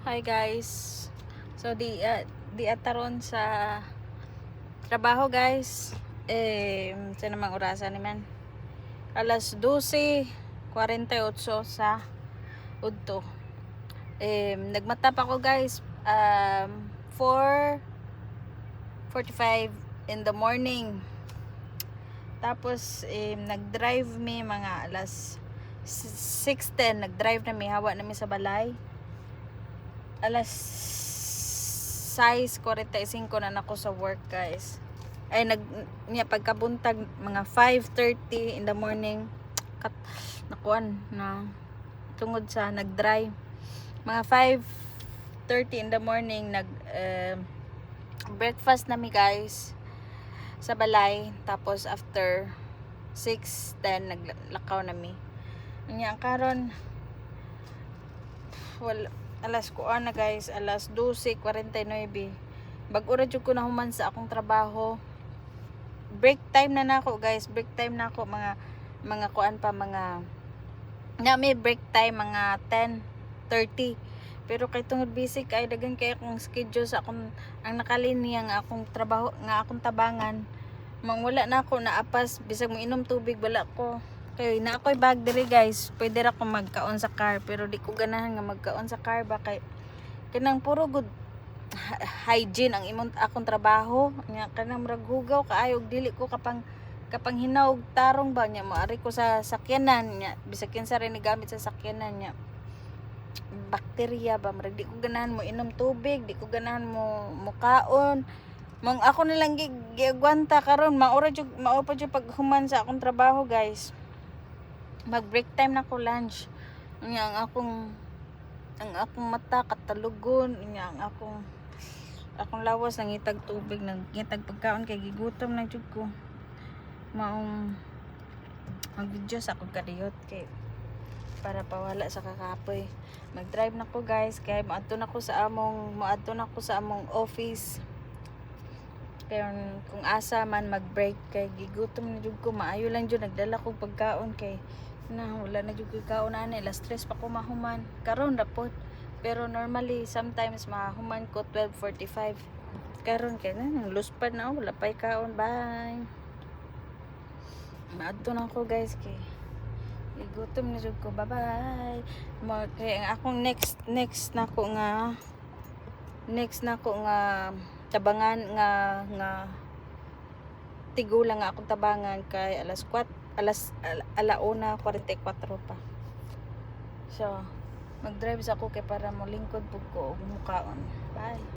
Hi guys. So di ataron sa trabaho guys. Sa namang orasan naman. Alas 12:48 sa udto. Nagmatap ako guys 4:45 in the morning. Tapos nag-drive mi mga alas 6:10 nag-drive na mi, hawa na mi sa balay. Alas 6:45 na nako sa work guys. Ay pagkabuntag mga 5:30 in the morning nakuan na tungod sa nag-drive. Mga 5:30 in the morning breakfast nami guys sa balay. Tapos after 6:10 naglakaw nami. Nya karon alas kuan na guys, alas 12:49. Bag-o ra jud ko nahuman sa akong trabaho. Break time na nako guys, break time na ako mga kuan pa mga may break time mga 10:30. Pero kay tungod busy kay daghan kay akong schedule sa akong ang nakalinya nga akong trabaho nga akong tabangan. Wala na ako naapas bisag mo inom tubig wala ko. Kay na ako'y bag diri guys, pwede ra ko magkaon sa car pero di ko ganahan nga magkaon sa car ba kay kanang puro good hygiene ang akong trabaho nya kanang murag hugaw kaayo dili ko kapang hinaog tarong ba nya maari ko sa sakyanan nya bisag kinsa rin gamit sa sakyanan nya bakterya ba murag di ko ganahan mo inom tubig, di ko ganahan mo mukaon. Ako na lang giagwanta karon maura pa jud paghuman sa akong trabaho guys. Mag break time na ko lunch nya ang akong mata katalugon nya ang akong lawas nangitag tubig nangitag pagkaon kay gigutom na jud ko. Maong mag-video sa akong kadiyot kay para pawala sa kakapoy. Mag-drive na ko guys kay moadto na ko sa among office. Kaya kung asa man mag-break kay gigutom na jud ko, maayo lang jud nagdala ko pagkaon kay wala na jud ko kaon ani, alas 3 pa ko mahuman. Karon rapod. Pero normally sometimes mahuman ko 12:45. Karon kay nang luspad na wala pay kaon. Bye. Maadto na ko guys kay igutom na jud ko. Bye-bye. Kay ang akong next na ko nga tabangan nga tigulang nga akong tabangan kay alauna 44 pa. So mag-drive sa ako kay para mo lingkod pug ko og mukaon. Bye.